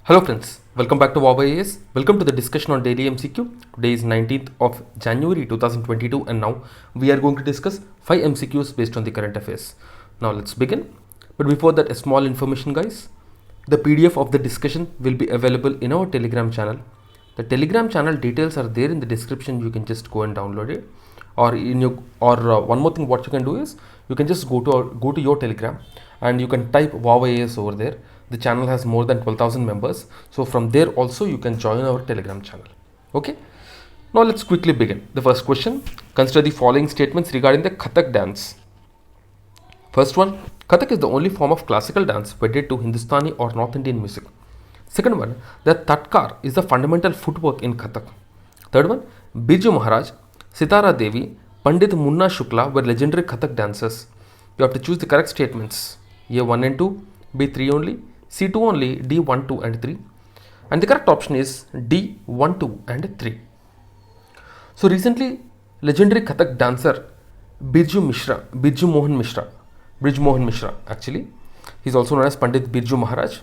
Hello friends, welcome back to VOWIAS. Welcome to the discussion on daily MCQ. Today is 19th of January 2022 and now we are going to discuss 5 MCQs based on the current affairs. Now let's begin. But before that, a small information guys. The PDF of the discussion will be available in our Telegram channel. The Telegram channel details are there in the description. You can just go and download it. One more thing what you can do is you can just go to your Telegram and you can type VOWIAS over there. The channel has more than 12,000 members, so from there also you can join our Telegram channel. Okay, now let's quickly begin. The first question: consider the following statements regarding the Kathak dance. First one: Kathak is the only form of classical dance wedded to Hindustani or North Indian music. Second one: the Tatkar is the fundamental footwork in Kathak. Third one: Birju Maharaj, Sitara Devi, Pandit Munna Shukla were legendary Kathak dancers. You have to choose the correct statements. A1 and 2, B3 only, C2 only, D1, 2 and 3. And the correct option is D1, 2 and 3. So recently, legendary Kathak dancer Birju Mohan Mishra actually, he's also known as Pandit Birju Maharaj.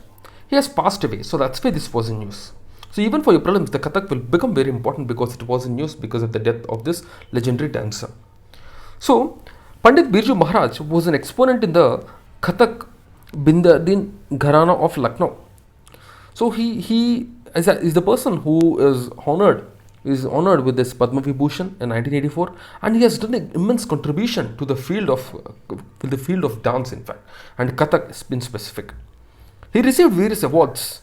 He has passed away, so that's why this was in news. So even for your prelims, the Kathak will become very important because it was in news because of the death of this legendary dancer. So Pandit Birju Maharaj was an exponent in the Kathak Bindadin Gharana of Lucknow. So he is the person who is honored with this Padma Vibhushan in 1984, and he has done an immense contribution to the field of dance, in fact, and Kathak in specific. He received various awards,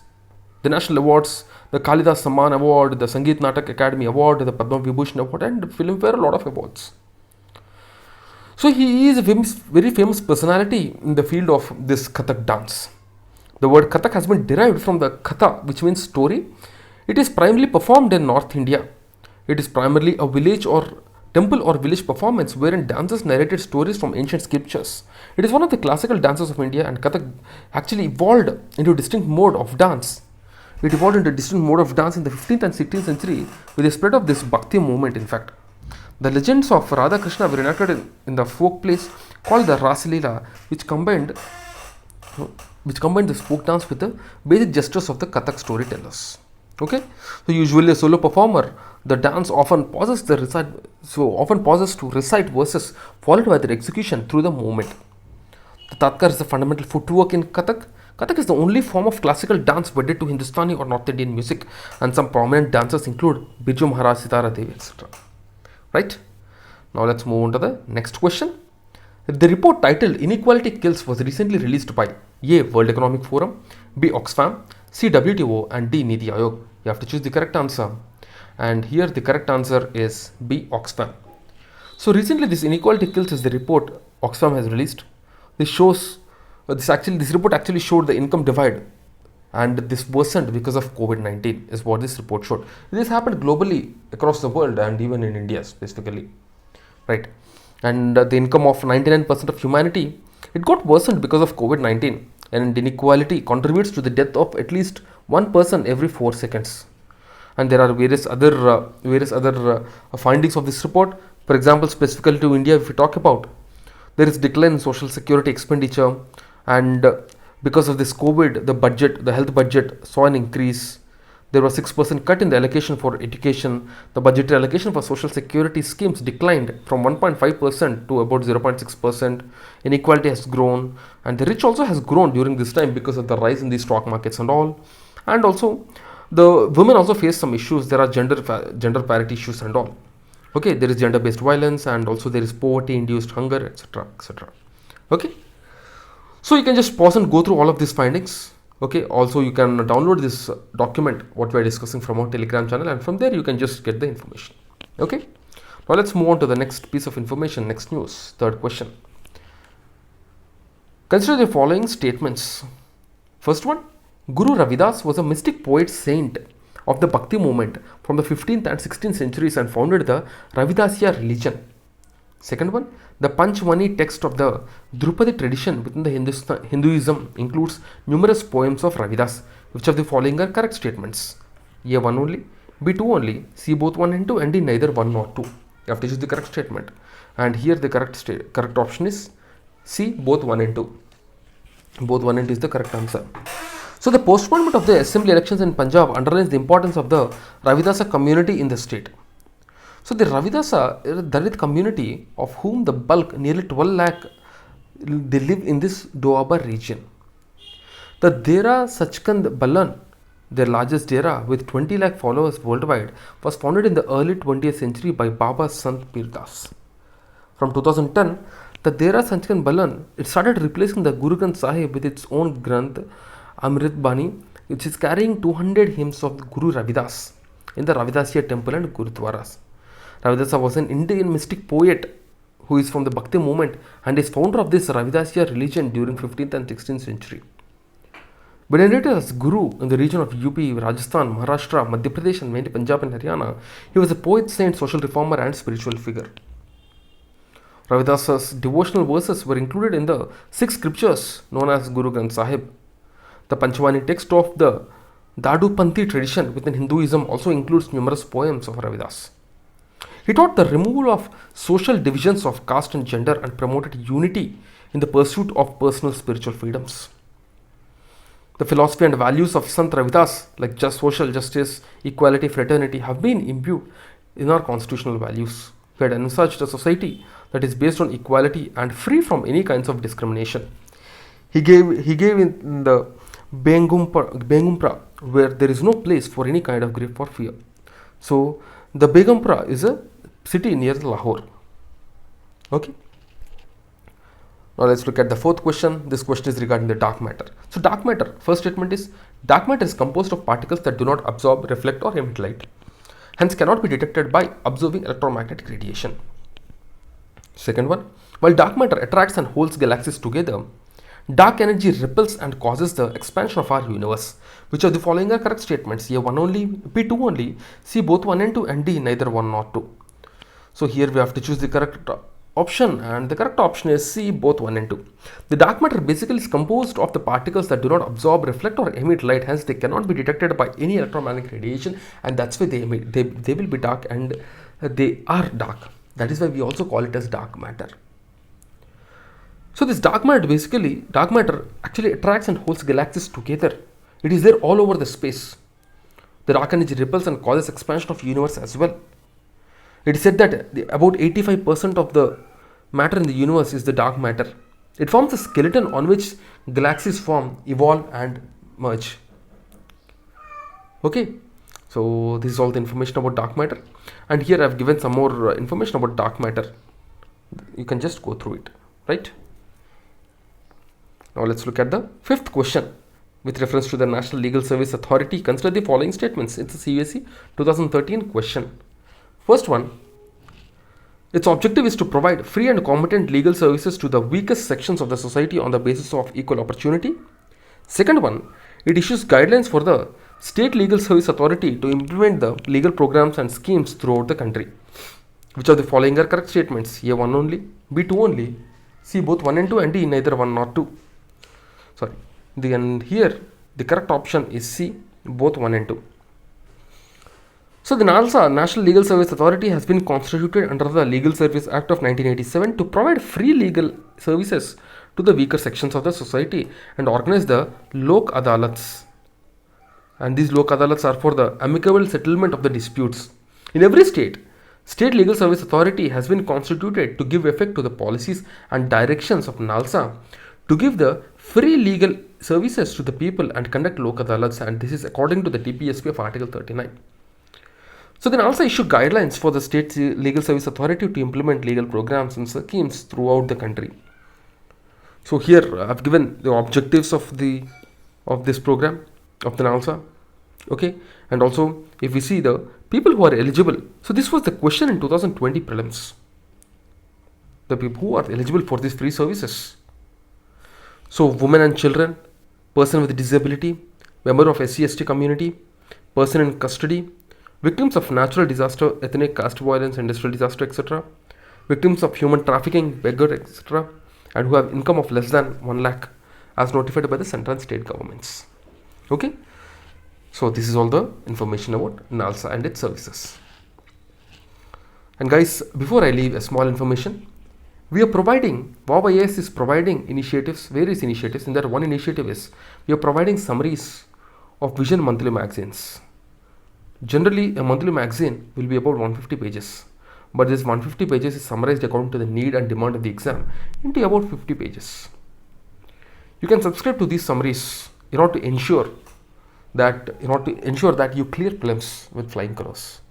the national awards, the Kalidas Samman Award, the Sangeet Natak Academy Award, the Padma Vibhushan Award, and the Filmfare, a lot of awards. So he is a very famous personality in the field of this Kathak dance. The word Kathak has been derived from the Katha, which means story. It is primarily performed in North India. It is primarily a village or temple or village performance wherein dancers narrated stories from ancient scriptures. It is one of the classical dances of India, and Kathak actually evolved into a distinct mode of dance. It evolved into a distinct mode of dance in the 15th and 16th century with the spread of this Bhakti movement, in fact. The legends of Radha Krishna were enacted in the folk place called the Rasalila, which combined the folk dance with the basic gestures of the Kathak storytellers. Okay, so usually a solo performer, the dance often pauses to recite verses followed by their execution through the movement. The Tatkar is the fundamental footwork in Kathak. Kathak is the only form of classical dance wedded to Hindustani or North Indian music, and some prominent dancers include Birju Maharaj, Sitara Devi, etc. Right? Now let's move on to the next question. The report titled Inequality Kills was recently released by A. World Economic Forum, B. Oxfam, C. WTO and D. Niti Aayog. You have to choose the correct answer. And here the correct answer is B. Oxfam. So recently this Inequality Kills is the report Oxfam has released. This report actually showed the income divide, and this worsened because of COVID-19 is what this report showed. This happened globally across the world and even in India specifically, right? And the income of 99% of humanity, it got worsened because of COVID-19, and inequality contributes to the death of at least one person every 4 seconds. And there are various other findings of this report. For example, specifically to India, if we talk about, there is decline in social security expenditure, and because of this COVID, the health budget saw an increase. There was 6% cut in the allocation for education. The budgetary allocation for social security schemes declined from 1.5% to about 0.6%. Inequality has grown, and the rich also has grown during this time because of the rise in the stock markets and all. And also, the women also face some issues. There are gender parity issues and all. Okay, there is gender-based violence, and also there is poverty-induced hunger, etc., etc. Okay. So you can just pause and go through all of these findings. Okay, also you can download this document what we are discussing from our Telegram channel, and from there you can just get the information. Okay, now let's move on to the next piece of information, next news, third question. Consider the following statements. First one: Guru Ravidas was a mystic poet saint of the Bhakti movement from the 15th and 16th centuries and founded the Ravidasiya religion. Second one: the Panchmani text of the Drupadi tradition within the Hinduism includes numerous poems of Ravidas. Which of the following are correct statements? A1 only, B2 only, C both 1 and 2, and D neither 1 nor 2. You have to choose the correct statement. And here the correct option is C both 1 and 2. Both 1 and 2 is the correct answer. So the postponement of the assembly elections in Punjab underlines the importance of the Ravidasa community in the state. So the Ravidasa Dalit community, of whom the bulk, nearly 12 lakh, they live in this Doaba region. The Dera Sachkand Balan, their largest Dera with 20 lakh followers worldwide, was founded in the early 20th century by Baba Sant Pir Das. From 2010, the Dera Sachkand Balan, it started replacing the Guru Granth Sahib with its own Granth Amrit Bani, which is carrying 200 hymns of Guru Ravidas in the Ravidasiya temple and Gurudwaras. Ravidasa was an Indian mystic poet who is from the Bhakti movement and is founder of this Ravidasiya religion during 15th and 16th century. Venerated as Guru in the region of UP, Rajasthan, Maharashtra, Madhya Pradesh and mainly Punjab and Haryana, he was a poet, saint, social reformer and spiritual figure. Ravidasa's devotional verses were included in the 6 scriptures known as Guru Granth Sahib. The Panchwani text of the Dadu Panthi tradition within Hinduism also includes numerous poems of Ravidas. He taught the removal of social divisions of caste and gender and promoted unity in the pursuit of personal spiritual freedoms. The philosophy and values of Sant Ravidas, like just social justice, equality, fraternity, have been imbued in our constitutional values. He had envisaged a society that is based on equality and free from any kinds of discrimination. He gave in the Begumpra, where there is no place for any kind of grief or fear. So the Begumpra is a city near Lahore. Okay. Now let's look at the 4th question. This question is regarding the dark matter. So dark matter, first statement is, dark matter is composed of particles that do not absorb, reflect or emit light, hence cannot be detected by observing electromagnetic radiation. Second one, while dark matter attracts and holds galaxies together, dark energy repels and causes the expansion of our universe. Which of the following are correct statements? A 1 only, B 2 only, C both 1 and 2, and D neither 1 nor 2. So here we have to choose the correct option, and the correct option is C both 1 and 2. The dark matter basically is composed of the particles that do not absorb, reflect or emit light, hence they cannot be detected by any electromagnetic radiation, and that's why they will be dark, and they are dark. That is why we also call it as dark matter. So this dark matter actually attracts and holds galaxies together. It is there all over the space. The dark energy repels and causes expansion of universe as well. It is said that about 85% of the matter in the universe is the dark matter. It forms a skeleton on which galaxies form, evolve and merge. Okay, so this is all the information about dark matter, and here I have given some more information about dark matter. You can just go through it, right? Now let's look at the 5th question. With reference to the National Legal Service Authority, consider the following statements. It's a CBSE 2013 question. First one, its objective is to provide free and competent legal services to the weakest sections of the society on the basis of equal opportunity. Second one, it issues guidelines for the State Legal Service Authority to implement the legal programs and schemes throughout the country. Which of the following are correct statements? A 1 only, B 2 only, C both 1 and 2, and D neither 1 nor 2. Sorry. And here the correct option is C both 1 and 2. So the NALSA, National Legal Service Authority, has been constituted under the Legal Service Act of 1987 to provide free legal services to the weaker sections of the society and organize the Lok Adalats. And these Lok Adalats are for the amicable settlement of the disputes. In every state, State Legal Service Authority has been constituted to give effect to the policies and directions of NALSA to give the free legal services to the people and conduct Lok Adalats, and this is according to the TPSP of Article 39. So then also issue guidelines for the State Legal Service Authority to implement legal programs and schemes throughout the country. So here I have given the objectives of this program of the NALSA. Okay, and also if we see the people who are eligible, so this was the question in 2020 prelims. The people who are eligible for these free services. So women and children, person with disability, member of SC/ST community, person in custody, victims of natural disaster, ethnic, caste violence, industrial disaster, etc., victims of human trafficking, beggar, etc., and who have income of less than 1 lakh as notified by the central and state governments. Okay, so this is all the information about NALSA and its services. And guys, before I leave, a small information. We are providing, VOWIAS is providing initiatives, various initiatives. In that, one initiative is we are providing summaries of Vision monthly magazines. Generally, a monthly magazine will be about 150 pages, but this 150 pages is summarized according to the need and demand of the exam into about 50 pages. You can subscribe to these summaries in order to ensure that you clear prelims with flying colors.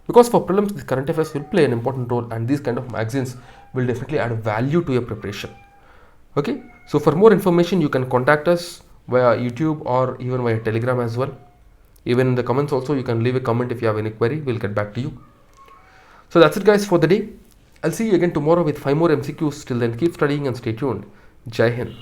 Because for prelims, the current affairs will play an important role, and these kind of magazines will definitely add value to your preparation. Okay, so for more information, you can contact us via YouTube or even via Telegram as well. Even in the comments also, you can leave a comment if you have any query. We'll get back to you. So that's it, guys, for the day. I'll see you again tomorrow with 5 more MCQs. Till then, keep studying and stay tuned. Jai Hind.